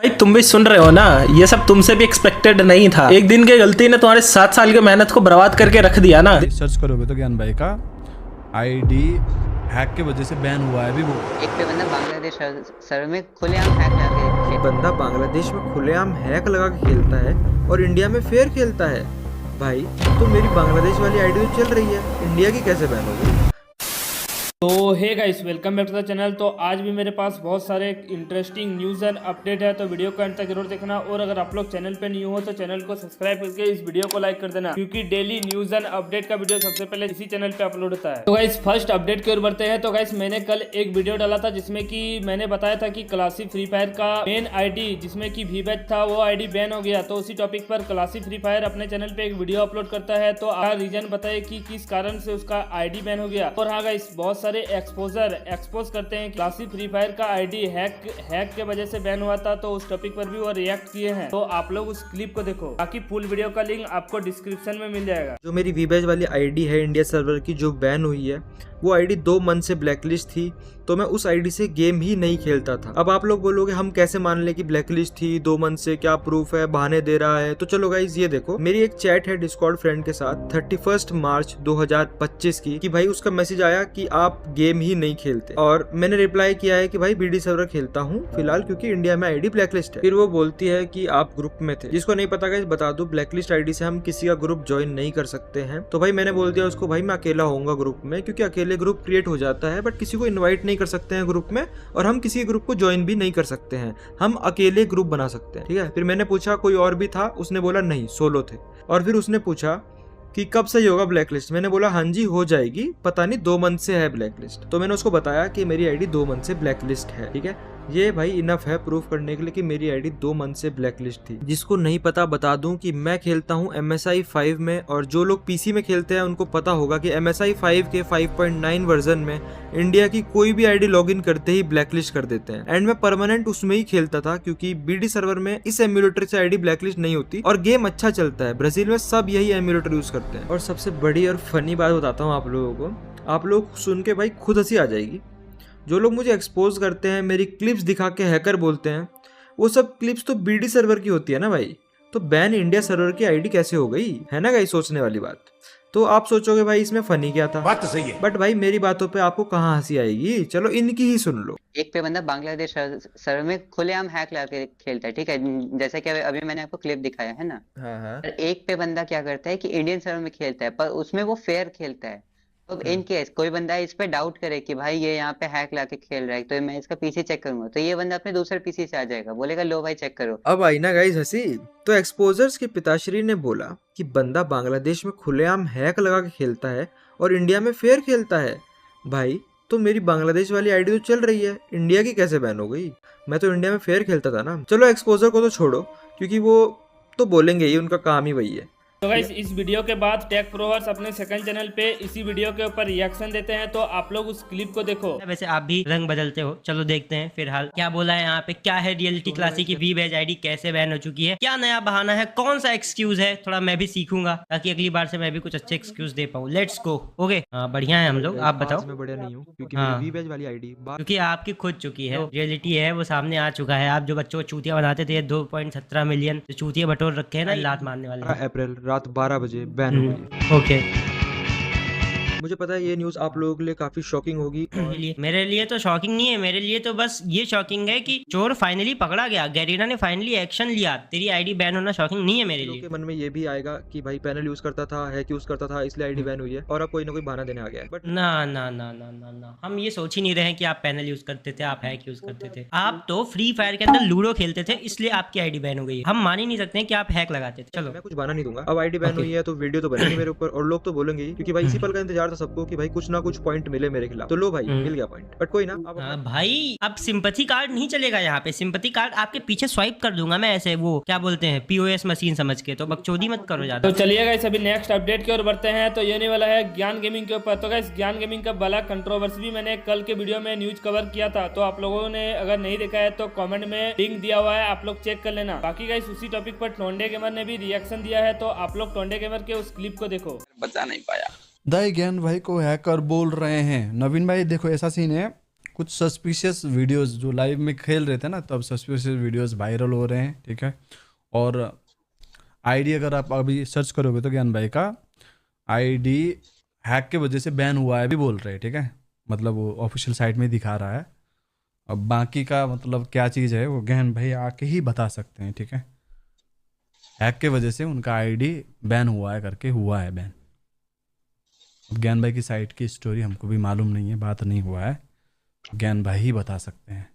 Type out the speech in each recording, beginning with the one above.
भाई तुम भी सुन रहे हो ना, ये सब तुमसे भी एक्सपेक्टेड नहीं था। एक दिन की गलती ने तुम्हारे 7 साल की मेहनत को बर्बाद करके रख दिया ना। सर्च करोगे तो ज्ञान भाई का आईडी हैक के वजह से बैन हुआ है अभी वो। एक पे बंदा बांग्लादेश सर्वर में खुलेआम हैक लगा के बंदा बांग्लादेश में खुलेआम हैक लगा के खेलता है और इंडिया में फेयर खेलता है। भाई तो मेरी बांग्लादेश वाली आईडी तो चल रही है, इंडिया की कैसे बैन हो गई? तो hey guys, welcome back to the channel. तो आज भी मेरे पास बहुत सारे इंटरेस्टिंग न्यूज़ एंड अपडेट है, तो वीडियो को अंत तक जरूर देखना। और अगर आप लोग चैनल पे न्यू हो तो चैनल को सब्सक्राइब करके इस वीडियो को लाइक कर देना, क्योंकि डेली न्यूज़ एंड अपडेट का वीडियो सबसे पहले इसी चैनल पे अपलोड होता है। तो गाइस फर्स्ट अपडेट की ओर बढ़ते हैं। तो गाइस मैंने कल एक वीडियो डाला था जिसमें कि मैंने बताया था कि क्लासिक फ्री फायर का मेन आईडी जिसमें कि वीबैच था वो आईडी बैन हो गया। तो उसी टॉपिक पर क्लासिक फ्री फायर अपने चैनल पे एक वीडियो अपलोड करता है, तो रीजन बताए कि किस कारण से उसका आईडी बैन हो गया। और हाँ गाइस, बहुत सारे एक्सपोज करते हैं क्लासिक फ्री फायर का आईडी हैक के वजह से बैन हुआ था, तो उस टॉपिक पर भी वो रिएक्ट किए हैं। तो आप लोग उस क्लिप को देखो, बाकी फुल वीडियो का लिंक आपको डिस्क्रिप्शन में मिल जाएगा। जो मेरी वीबैच वाली आईडी है इंडिया सर्वर की जो बैन हुई है, वो आईडी 2 मंथ से ब्लैकलिस्ट थी, तो मैं उस आईडी से गेम ही नहीं खेलता था। अब आप लोग बोलोगे हम कैसे मान लें कि ब्लैकलिस्ट थी 2 मंथ से, क्या प्रूफ है, बहाने दे रहा है? तो चलो गाइस ये देखो, मेरी एक चैट है डिस्कॉर्ड फ्रेंड के साथ 31 मार्च 2025 की, कि भाई उसका मैसेज आया कि आप गेम ही नहीं खेलते, और मैंने रिप्लाई किया है कि भाई बीडी सर्वर खेलता हूँ फिलहाल क्योंकि इंडिया में आईडी ब्लैकलिस्ट है। फिर वो बोलती है कि आप ग्रुप में थे। जिसको नहीं पता गाइस बता दूं, ब्लैकलिस्ट आईडी से हम किसी का ग्रुप ज्वाइन नहीं कर सकते हैं। तो भाई मैंने बोल दिया उसको, भाई मैं अकेला होऊंगा ग्रुप में, क्योंकि अकेले ग्रुप क्रिएट हो जाता है बट किसी को इन्वाइट नहीं कर सकते हैं ग्रुप में, और हम किसी ग्रुप को ज्वाइन भी नहीं कर सकते हैं, हम अकेले ग्रुप बना सकते हैं। ठीक है, फिर मैंने पूछा कोई और भी था, उसने बोला नहीं सोलो थे। और फिर उसने पूछा कि कब से होगा ब्लैकलिस्ट? मैंने बोला हाँ जी हो जाएगी, पता नहीं 2 मंथ से है ब्लैकलिस्ट। तो मैंने उसको बताया कि मेरी आईडी 2 मंथ से ब्लैकलिस्ट है। ठीक है, ये भाई इनफ है प्रूफ करने के लिए कि मेरी आईडी 2 मंथ से ब्लैकलिस्ट थी। जिसको नहीं पता बता दूं कि मैं खेलता हूं MSI 5 में, और जो लोग पीसी में खेलते हैं उनको पता होगा कि MSI 5 के 5.9 वर्जन में इंडिया की कोई भी आईडी लॉगिन करते ही ब्लैकलिस्ट कर देते हैं। एंड मैं परमानेंट उसमें ही खेलता था, क्योंकि बीडी सर्वर में इस एम्यूलेटर से आईडी ब्लैकलिस्ट नहीं होती और गेम अच्छा चलता है। ब्राजील में सब यही एम्यूलेटर यूज करते हैं। और सबसे बड़ी और फनी बात बताता हूँ आप लोगों को, आप लोग सुन के भाई खुद हंसी आ जाएगी। जो लोग मुझे एक्सपोज करते हैं, मेरी क्लिप्स दिखा के हैकर बोलते हैं, वो सब क्लिप्स तो बीडी सर्वर की होती है ना भाई, तो बैन इंडिया सर्वर की आईडी कैसे हो गई? है ना गाइस सोचने वाली बात। तो आप सोचोगे भाई इसमें फनी क्या था? बात तो सही है, बट भाई मेरी बातों पे आपको कहाँ हंसी आएगी? चलो इनकी ही सुन लो। एक पे बंदा बांग्लादेश सर्वर में खुलेआम हैक लगा के खेलता है, ठीक है, जैसे कि अभी मैंने आपको क्लिप दिखाया है ना। हाँ। और एक पे बंदा क्या करता है कि इंडियन सर्वर में खेलता है, पर उसमें वो फेयर खेलता है। तो इन केस कोई बंदा इस पे डाउट करे कि भाई ये यहाँ पे हैक ला के खेल रहा है, तो मैं इसका पीसी चेक करूंगा, तो ये बंदा अपने दूसरे पीसी से आ जाएगा, बोलेगा लो भाई चेक करो। अब आई ना गाइस हंसी। तो एक्सपोजर्स के पिताश्री ने बोला कि बंदा बांग्लादेश में खुलेआम हैक लगा के खेलता है और इंडिया में फेयर खेलता है। भाई तो मेरी बांग्लादेश वाली आईडी तो चल रही है, इंडिया की कैसे बैन हो गई? मैं तो इंडिया में फेयर खेलता था ना। चलो एक्सपोजर को तो छोड़ो, क्योंकि वो तो बोलेंगे ही, उनका काम ही वही है। तो गाइस इस वीडियो के बाद टेक प्रोवर्स अपने सेकंड चैनल पे इसी वीडियो के ऊपर रिएक्शन देते हैं, तो आप लोग उस क्लिप को देखो। वैसे आप भी रंग बदलते हो, चलो देखते हैं फिलहाल क्या बोला है यहाँ पे। क्या है रियलिटी क्लासिक की वीबैच आईडी कैसे बैन हो चुकी है, क्या नया बहाना है, कौन सा एक्सक्यूज है, थोड़ा मैं भी सीखूंगा ताकि अगली बार से मैं भी कुछ अच्छे एक्सक्यूज दे पाऊँ। Let's go. ओके बढ़िया है हम लोग, आप बताओ। मैं बढ़िया नहीं हूँ क्योंकि हाँ। मेरी वीबैच वाली आईडी क्योंकि आपकी खुद चुकी है, रियलिटी है वो सामने आ चुका है। आप जो बच्चों को चूतिया बनाते थे 2.17 मिलियन जो चूतिया बटोर रखे हैं ना लात मारने वाले, अप्रैल रात 12 बजे बैन हो गई। ओके। मुझे पता है ये न्यूज आप लोगों के लिए काफी शॉकिंग होगी। मेरे लिए तो शॉकिंग नहीं है, मेरे लिए तो बस ये शॉकिंग है कि चोर फाइनली पकड़ा गया, गैरीना ने फाइनली एक्शन लिया। तेरी आईडी बैन होना शॉकिंग नहीं है मेरे लिए। मन में ये भी आएगा कि भाई पैनल यूज करता था, हैक यूज करता था, इसलिए आईडी बैन हुई है, और अब कोई ना कोई बहाना देने आ गया है। बट ना ना ना ना ना ना, हम ये सोच ही नहीं रहे हैं कि आप पैनल यूज करते थे, आप हैक यूज करते थे। आप तो फ्री फायर के अंदर लूडो खेलते थे, इसलिए आपकी आईडी बैन हो गई। हम मान ही नहीं सकते कि आप हैक लगाते थे। चलो मैं कुछ बहाना नहीं दूंगा, अब आईडी बैन हुई है तो वीडियो तो बनेगी मेरे ऊपर, और लोग तो बोलेंगे ही, क्योंकि भाई इसी पल का इंतजार था सबको कि भाई कुछ ना कुछ पॉइंट मिले मेरे खिलाफ। तो लो भाई मिल गया पॉइंट, बट कोई ना। अब भाई अब सिंपैथी कार्ड नहीं चलेगा यहाँ पे। सिंपैथी कार्ड आपके पीछे स्वाइप कर दूंगा मैं, ऐसे वो क्या बोलते हैं POS मशीन समझ के। तो बकचोदी मत करो ज्यादा। तो चलिए गाइस अभी नेक्स्ट अपडेट की ओर बढ़ते हैं। तो ये नहीं वाला है ज्ञान गेमिंग के ऊपर। तो गाइस ज्ञान गेमिंग का बड़ा कंट्रोवर्सी भी मैंने कल के वीडियो में न्यूज कवर किया था, तो आप लोगों ने अगर नहीं देखा है तो कमेंट में लिंक दिया हुआ है, आप लोग चेक कर लेना। बाकी गाइस उसी टॉपिक पर टोंडे गेमर ने भी रिएक्शन दिया है, तो आप लोग टोंडे गेमर के उस क्लिप को देखो। दाई ज्ञान भाई को हैकर बोल रहे हैं। नवीन भाई देखो ऐसा सीन है, कुछ सस्पिशियस वीडियोस जो लाइव में खेल रहे थे ना, तो अब सस्पिशियस वीडियोस वायरल हो रहे हैं, ठीक है। और आईडी अगर आप अभी सर्च करोगे तो ज्ञान भाई का आईडी हैक के वजह से बैन हुआ है भी बोल रहे हैं, ठीक है। मतलब वो ऑफिशियल साइट में दिखा रहा है। अब बाकी का मतलब क्या चीज़ है वो ज्ञान भाई आके ही बता सकते हैं, ठीक है। हैक के वजह से उनका आईडी बैन हुआ है करके हुआ है बैन। अब ज्ञान भाई की साइट की स्टोरी हमको भी मालूम नहीं है, बात नहीं हुआ है, ज्ञान भाई ही बता सकते हैं।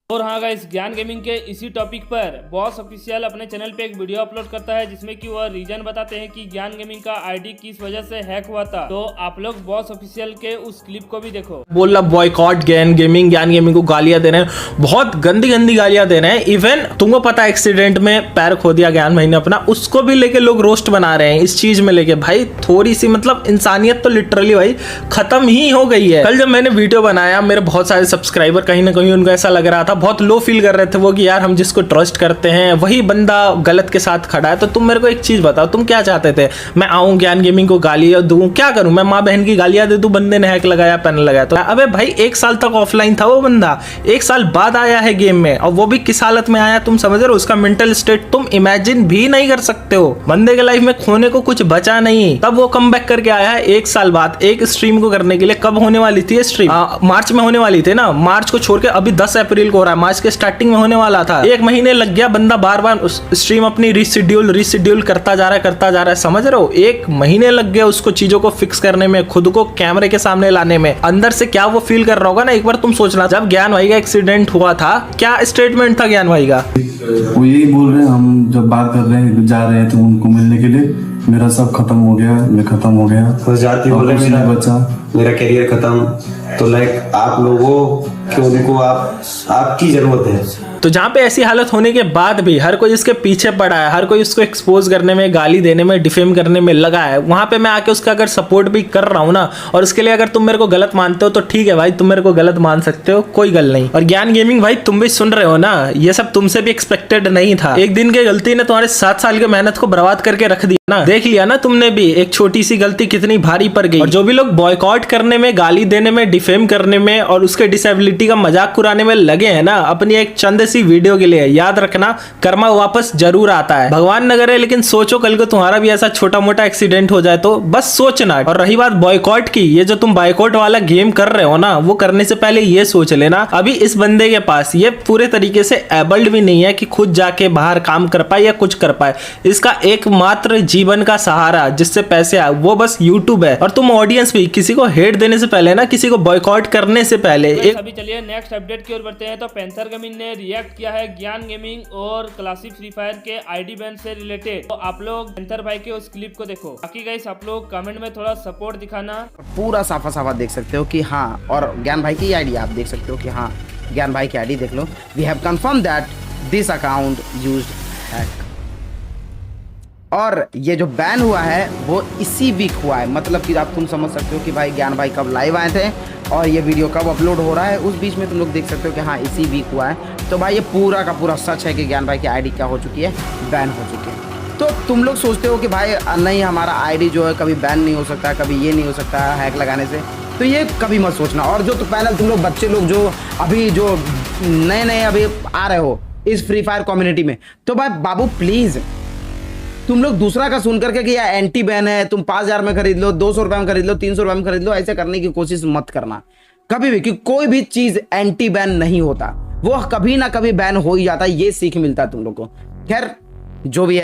और हाँ गाइस, ज्ञान गेमिंग के इसी टॉपिक पर बॉस ऑफिशियल अपने चैनल पे एक वीडियो अपलोड करता है जिसमें कि वह रीजन बताते हैं कि ज्ञान गेमिंग का आईडी किस वजह से हैक हुआ था। तो आप लोग बॉस ऑफिशियल के उस क्लिप को भी देखो। बोल रहा बॉयकॉट ज्ञान गेमिंग को गालियां दे रहे हैं, बहुत गंदी गंदी गालियां दे रहे हैं। इवन तुमको पता है एक्सीडेंट में पैर खो दिया ज्ञान भाई ने अपना, उसको भी लेके लोग रोस्ट बना रहे हैं इस चीज में लेके। भाई थोड़ी सी मतलब इंसानियत तो लिटरली भाई खत्म ही हो गई है। कल जब मैंने वीडियो बनाया, मेरे बहुत सारे सब्सक्राइबर कहीं ना कहीं उनको ऐसा लग रहा था, बहुत लो फील कर रहे थे वो कि यार हम जिसको ट्रस्ट करते हैं वही बंदा गलत के साथ खड़ा है। तो तुम मेरे को एक चीज बताओ, तुम क्या चाहते थे? मैं आऊं ज्ञान गेमिंग को गालियां दूं? क्या करूं मैं? माँ बहन की गालियां दे दूं बंदे ने हैक लगाया, पैनल लगाया? तो अबे भाई 1 साल तक ऑफलाइन था वो बंदा, 1 साल बाद आया है गेम में, और वो भी किस हालत में आया तुम समझ रहे हो? उसका मेंटल स्टेट तुम इमेजिन भी नहीं कर सकते हो। बंदे के लाइफ में खोने को कुछ बचा नहीं, तब वो कम बैक करके आया है 1 साल बाद एक स्ट्रीम को करने के लिए। कब होने वाली थी स्ट्रीम? मार्च में होने वाली थी ना, मार्च को छोड़ के अभी 10 अप्रैल को हो रहा है, मार्च के स्टार्टिंग में होने वाला था। 1 महीने लग गया, बंदा बार बार स्ट्रीम अपनी रिशेड्यूल करता जा रहा है, समझ रहे हो? 1 महीने लग गया उसको चीजों को फिक्स करने में, खुद को कैमरे के सामने लाने में। अंदर से क्या वो फील कर रहा होगा ना, एक बार तुम सोचना। जब ज्ञान भाई का एक्सीडेंट हुआ था, क्या स्टेटमेंट था ज्ञान भाई का? वो यही बोल रहे हैं, हम जब बात कर रहे हैं जा रहे थे उनको मिलने के लिए, मेरा सब खत्म हो गया, मैं खत्म हो गया, बस जाती बोले मेरा करियर खत्म। तो लाइक आप लोगों को उनको आपकी जरूरत है। तो जहाँ पे ऐसी हालत होने के बाद भी हर कोई इसके पीछे पड़ा है, हर कोई उसको एक्सपोज करने में, गाली देने में, डिफेम करने में लगा है, वहां पे मैं आके उसका अगर सपोर्ट भी कर रहा हूँ ना, और उसके लिए अगर तुम मेरे को गलत मानते हो तो ठीक है भाई, तुम मेरे को गलत मान सकते हो, कोई गल नहीं। और ज्ञान गेमिंग भाई तुम भी सुन रहे हो ना, ये सब तुमसे भी एक्सपेक्टेड नहीं था। एक दिन की गलती ने तुम्हारे 7 साल की मेहनत को बर्बाद करके रख दिया ना। देख लिया ना तुमने भी, एक छोटी सी गलती कितनी भारी पड़ गई। और जो भी लोग बॉयकॉट करने में, गाली देने में, डिफेम करने में और उसके डिसेबिलिटी का मजाक उड़ाने में लगे हैं ना, अपनी एक चंद सी वीडियो के लिए, याद रखना कर्मा वापस जरूर आता है। भगवान न करे, लेकिन सोचो कल को तुम्हारा भी ऐसा छोटा मोटा एक्सीडेंट हो जाए तो, बस सोचना। और रही बात बॉयकॉट की, ये जो तुम बॉयकॉट वाला गेम कर रहे हो ना, वो करने से पहले ये सोच लेना, अभी इस बंदे के पास ये पूरे तरीके से एबल्ड भी नहीं है कि खुद जाके बाहर काम कर पाए या कुछ कर पाए। इसका एकमात्र जीवन का सहारा जिससे पैसे आए वो बस यूट्यूब है। और तुम ऑडियंस भी किसी को हेट देने से पहले ना, किसी को बॉयकॉट करने से पहले अभी चलिए नेक्स्ट अपडेट की ओर बढ़ते हैं। तो पैंथर गेमिंग ने रिएक्ट किया है ज्ञान गेमिंग और क्लासिक फ्री फायर के आईडी बैन से रिलेटेड। तो आप लोग पैंथर भाई के उस क्लिप को देखो। बाकी गाइस आप लोग कमेंट में थोड़ा सपोर्ट दिखाना। पूरा साफा साफा देख सकते हो कि हाँ, और ज्ञान भाई की आईडी आप देख सकते हो कि हाँ, ज्ञान भाई की आईडी देख लो। We have confirm that this account used hack. और ये जो बैन हुआ है वो इसी वीक हुआ है, मतलब कि आप तुम समझ सकते हो कि भाई ज्ञान भाई कब लाइव आए थे और ये वीडियो कब अपलोड हो रहा है, उस बीच में तुम लोग देख सकते हो कि हाँ इसी वीक हुआ है। तो भाई ये पूरा का पूरा सच है कि ज्ञान भाई की आईडी क्या हो चुकी है, बैन हो चुकी है। तो तुम लोग सोचते हो कि भाई नहीं हमारा आईडी जो है कभी बैन नहीं हो सकता, कभी ये नहीं हो सकता हैक लगाने से, तो ये कभी मत सोचना। और जो तो पहले तुम लोग बच्चे लोग जो अभी जो नए अभी आ रहे हो इस फ्री फायर कम्युनिटी में, तो भाई बाबू प्लीज़ तुम लोग दूसरा का सुन करके कि यह एंटी बैन है, तुम 5000 में खरीद लो, 200 रुपये में खरीद लो, 300 रुपये में खरीद लो, ऐसे करने की कोशिश मत करना कभी भी, क्योंकि कोई भी चीज एंटी बैन नहीं होता, वो कभी ना कभी बैन हो ही जाता है। ये सीख मिलता है तुम लोग को। खैर जो भी है।